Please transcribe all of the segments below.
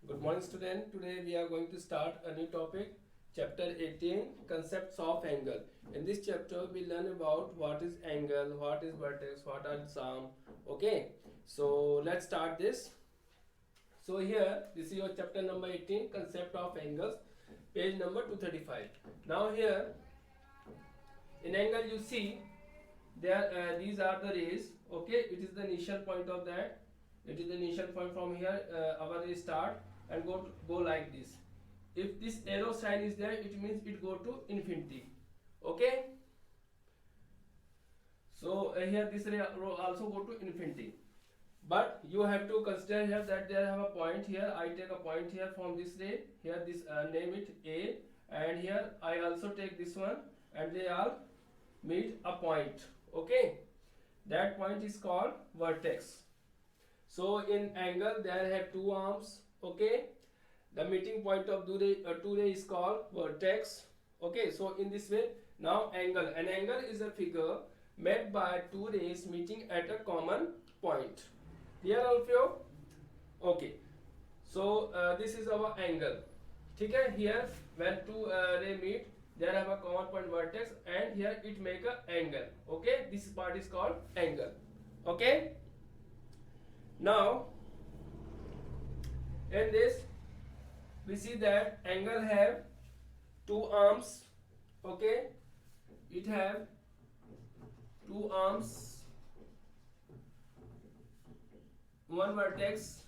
Good morning, student. Today we are going to start a new topic, chapter 18, concepts of angle. In this chapter, we learn about what is angle, what is vertex, what are some. Okay, so let's start this. So here, this is your chapter number 18, concept of angles, page number 235. Now here, in angle you see, there these are the rays. Okay, it is the initial point of that. It is the initial point from here. Our ray start and go like this. If this arrow sign is there, it means it go to infinity. Okay, so here this ray also go to infinity, but you have to consider here that there have a point here. I take a point here from this ray. Here this name it A, and here I also take this one, and they all meet a point. Okay, that point is called vertex. So in angle there have two arms. Okay, the meeting point of two ray is called vertex. Okay, so in this way, now angle, an angle is a figure made by two rays meeting at a common point. Clear all of you? Okay, so this is our angle. Okay, here when two ray meet, there have a common point vertex, and here it make a angle. Okay, this part is called angle. Okay, now in this we see that angle have two arms. Okay, it have two arms, one vertex,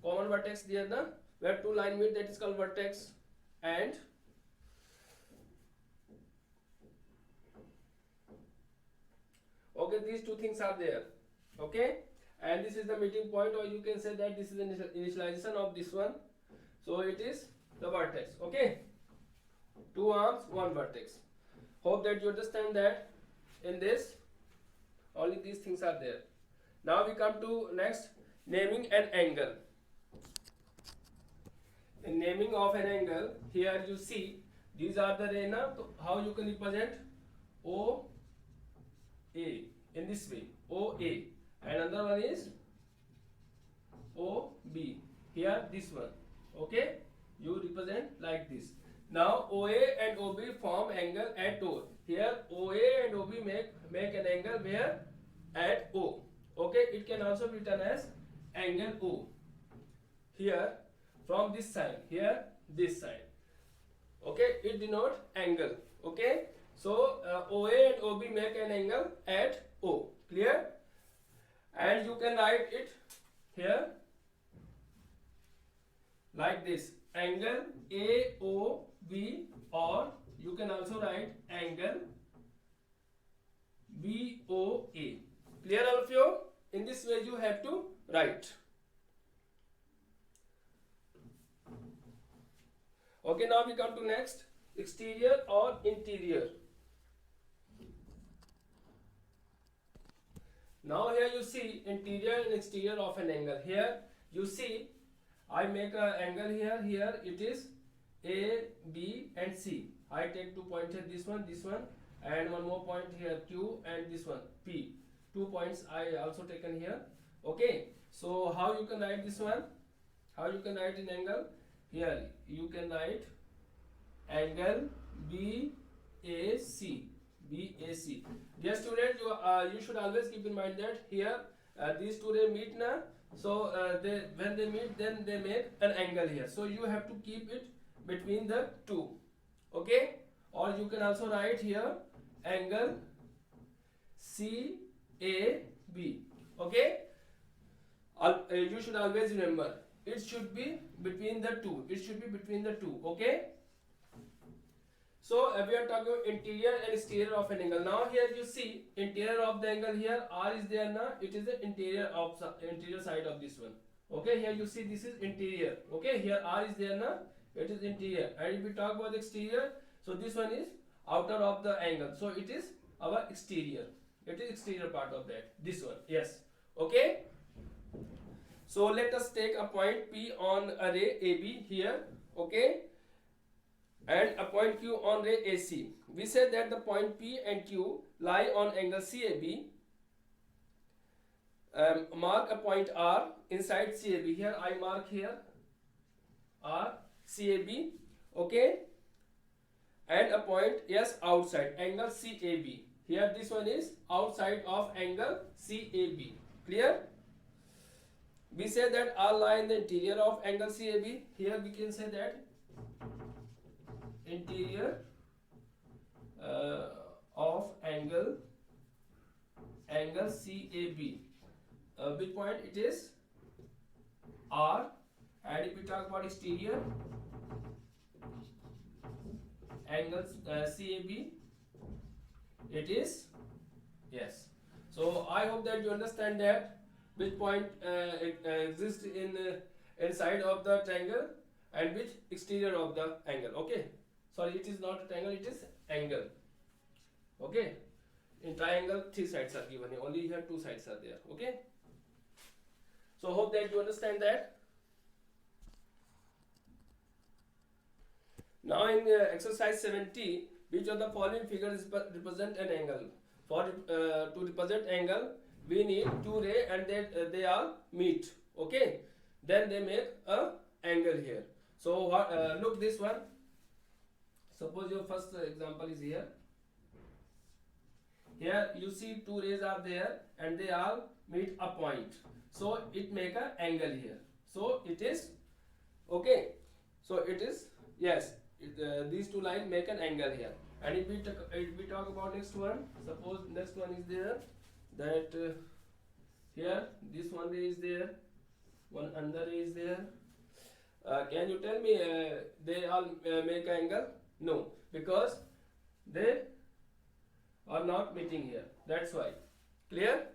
common vertex there, na, where two line meet, that is called vertex, and okay, these two things are there. Okay, and this is the meeting point, or you can say that this is the initialization of this one. So it is the vertex. Okay, two arms, one vertex. Hope that you understand that in this only these things are there. Now we come to next, naming an angle. In naming of an angle, here you see these are the ray. So how you can represent O A in this way, O A, and another one is O B. Here this one. Okay, you represent like this. Now OA and OB form angle at O. Here OA and OB make an angle where at O. Okay, it can also be written as angle O. Here from this side, here this side. Okay, it denotes angle. Okay, so OA and OB make an angle at O. Clear? And you can write it here like this, angle AOB, or you can also write angle BOA. Clear all of you? In this way you have to write. Okay, now we come to next, exterior or interior. Now here you see interior and exterior of an angle. Here you see I make an angle here. Here it is A, B and C. I take 2 points here, this one, and one more point here Q, and this one P. 2 points I also taken here. Okay, so how you can write this one? How you can write in angle? Here you can write angle BAC. BAC. Dear student, you should always keep in mind that here these two rays meet na, so when they meet, then they make an angle here. So you have to keep it between the two. Okay, or you can also write here angle CAB. Okay, you should always remember it should be between the two. It should be between the two. Okay. So we are talking about interior and exterior of an angle. Now here you see interior of the angle. Here R is there na, it is the interior side of this one. Okay, here you see this is interior. Okay, here R is there na, it is interior. And if we talk about the exterior, so this one is outer of the angle. So it is our exterior. It is exterior part of that. This one, yes. Okay. So let us take a point P on a ray AB here. Okay, and a point Q on ray AC. We said that the point P and Q lie on angle CAB mark a point R inside CAB. Here I mark here R CAB, okay, and a point S outside angle CAB. Here this one is outside of angle CAB. Clear? We say that R lie in the interior of angle CAB. Here we can say that interior of angle CAB. Which point it is? R. And if we talk about exterior angle CAB, it is yes. So I hope that you understand that which point exists in inside of the triangle and which exterior of the angle. Okay, sorry, it is not a triangle, it is angle. Okay, in triangle 3 sides are given, only here 2 sides are there. Okay, so hope that you understand that. Now in exercise 70, which of the following figures represent an angle? For to represent angle, we need 2 rays and they all meet. Okay, then they make a angle here. So look this one. Suppose your first example is here. Here you see 2 rays are there and they all meet a point. So it make an angle here. So it is okay. So it is yes. These 2 lines make an angle here. And if we talk about next one, suppose next one is there that here this one ray is there, one another ray is there. Can you tell me they all make an angle? No, because they are not meeting here. That's why. Clear?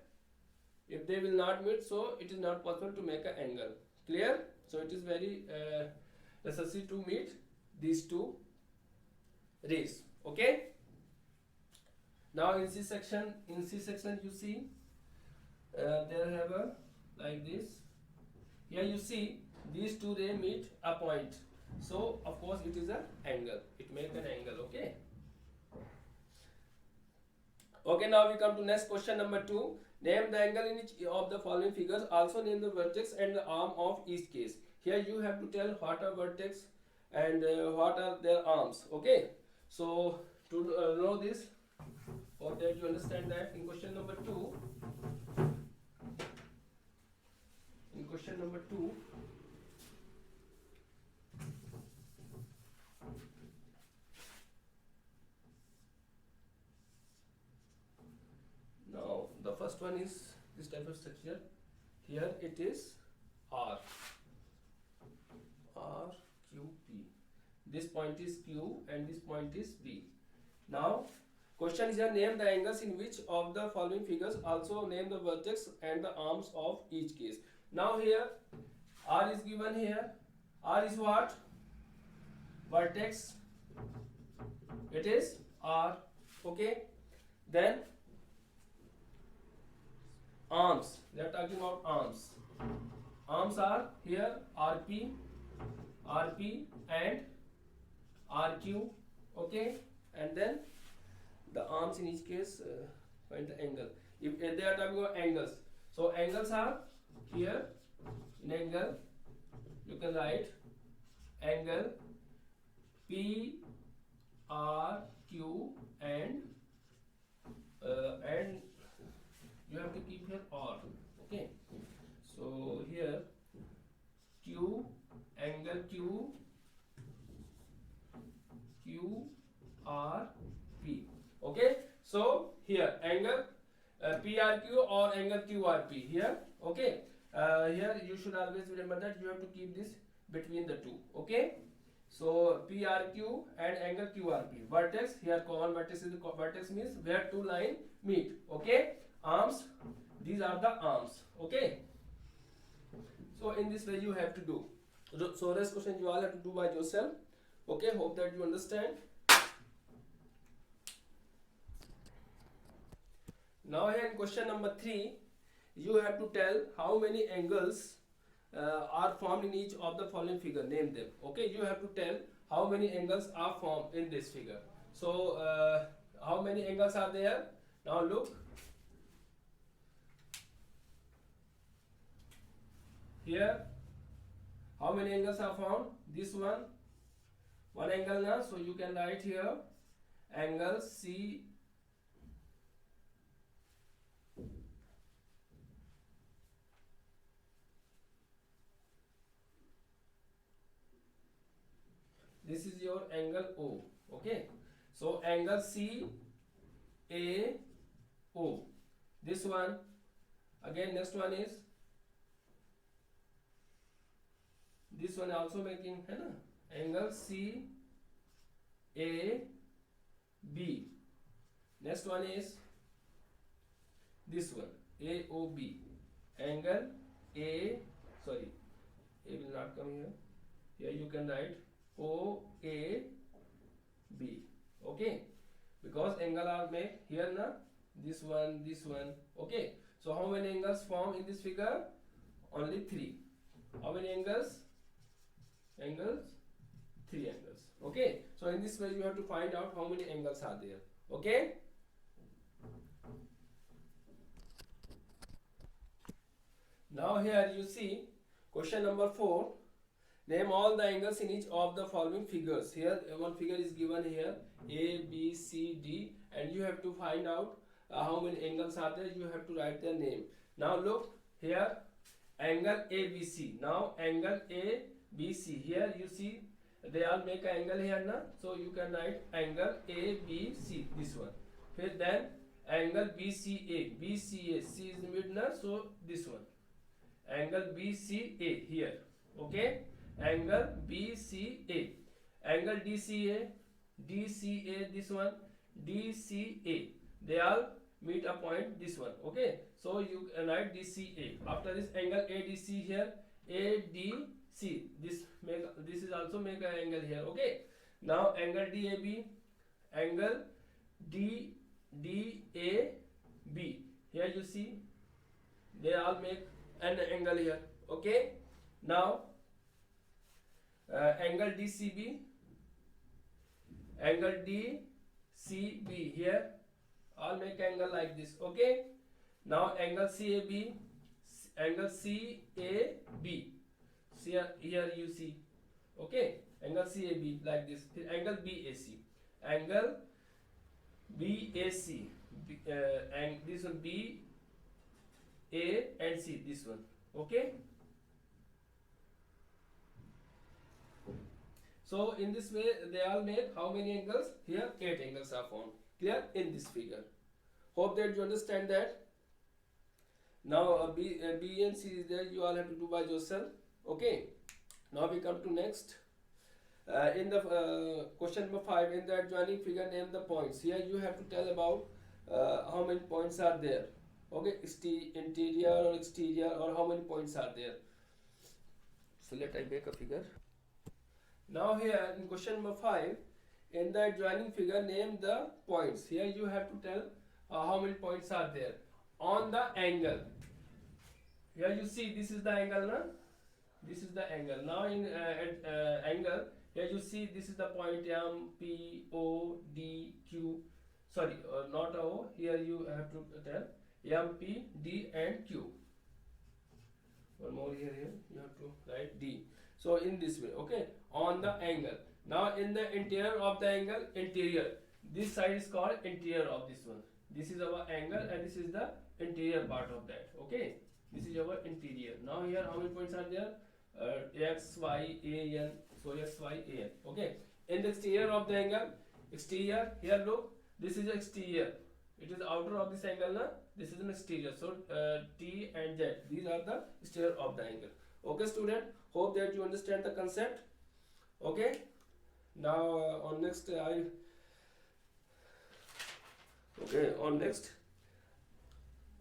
If they will not meet, so it is not possible to make an angle. Clear? So it is very necessary to meet these 2 rays. Okay. Now in C section you see there have a like this. Here you see these 2 rays meet a point. So of course it is an angle. It makes an angle. Okay. Okay. Now we come to next question number 2. Name the angle in each of the following figures. Also name the vertex and the arm of each case. Here you have to tell what are vertex and what are their arms. Okay, so to know this, hope that you understand that in question number 2, now the first one is this type of structure. Here it is R Q P. This point is Q and this point is P. Now question is here, name the angles in which of the following figures. Also name the vertex and the arms of each case. Now here R is given here. R is what? Vertex. It is R. Okay. Then arms. They are talking about arms. Arms are here RP and RQ. Okay, and then the arms in each case find the angle. If they are talking about angles, so angles are here. In angle you can write angle PRQ and you have to keep here R. Okay, so here Q, angle Q R P. Okay, so here angle PRQ or angle QRP here. Okay, here you should always remember that you have to keep this between the two. Okay, so PRQ and angle QRP. Vertex here, common vertex is vertex means where 2 lines meet. Okay, arms, these are the arms. Okay, so in this way you have to do. So rest question you all have to do by yourself. Okay, hope that you understand. Now here in question number 3, you have to tell how many angles are formed in each of the following figure. Name them. Okay, you have to tell how many angles are formed in this figure. So how many angles are there? Now look. here how many angles are found? This one angle now, so you can write here angle C this is your angle O. Okay, so angle C A O, this one. Again next one is this one also making है ना, angle C A B. Next one is this one A O B, angle A, sorry, A will not come here. Here you can write O A B. Okay, because angle are made here na, this one, this one. Okay, so how many angles form in this figure? Only 3. How many angles? Angles, 3 angles. Okay, so in this way you have to find out how many angles are there. Okay, now here you see question number 4. Name all the angles in each of the following figures. Here one figure is given here, A, B, C, D, and you have to find out how many angles are there. You have to write their name. Now look here, angle ABC. Now angle ABC. Here you see they all make an angle here na, so you can write angle ABC, this one. Then angle BCA. BCA, C is mid na, so this one. Angle BCA here. Okay, angle BCA. Angle DCA. DCA, this one. DCA. They all meet a point, this one. Okay, so you write DCA. After this angle ADC here, ADC, this is also make an angle here. Okay, now angle DAB, angle DAB. Here you see they all make an angle here. Okay, now angle DCB, angle DCB, here all make angle like this. Okay, now angle CAB, angle CAB, here you see. Okay, angle CAB like this. Angle BAC, angle BAC, and this one B, A and C, this one. Okay, so in this way they all make how many angles? Here 8 angles are found. Clear in this figure. Hope that you understand that. Now B and C is there, you all have to do by yourself. Okay, now we come to next. In the question number 5, in the adjoining figure name the points. Here you have to tell about how many points are there. Okay, interior or exterior, or how many points are there. So let I make a figure. Now here in question number 5, in the adjoining figure name the points. Here you have to tell how many points are there on the angle. Here you see this is the angle na? This is the angle. Now in angle, here you see this is the point M, P, O, D, Q. Sorry, not O. Here you have to tell M, P, D and Q. One more here, you have to write D. So in this way, okay, on the angle. Now in the interior of the angle, interior. This side is called interior of this one. This is our angle and this is the interior part of that. Okay, this is our interior. Now here how many points are there? X, Y, A, N. So X, Y, A, N. Okay. In the exterior of the angle, exterior. Here look, this is exterior. It is outer of this angle na. This is an exterior. So T and Z. These are the exterior of the angle. Okay, student. Hope that you understand the concept. Okay. Now on next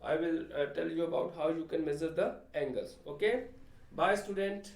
I will tell you about how you can measure the angles. Okay. Bye, student.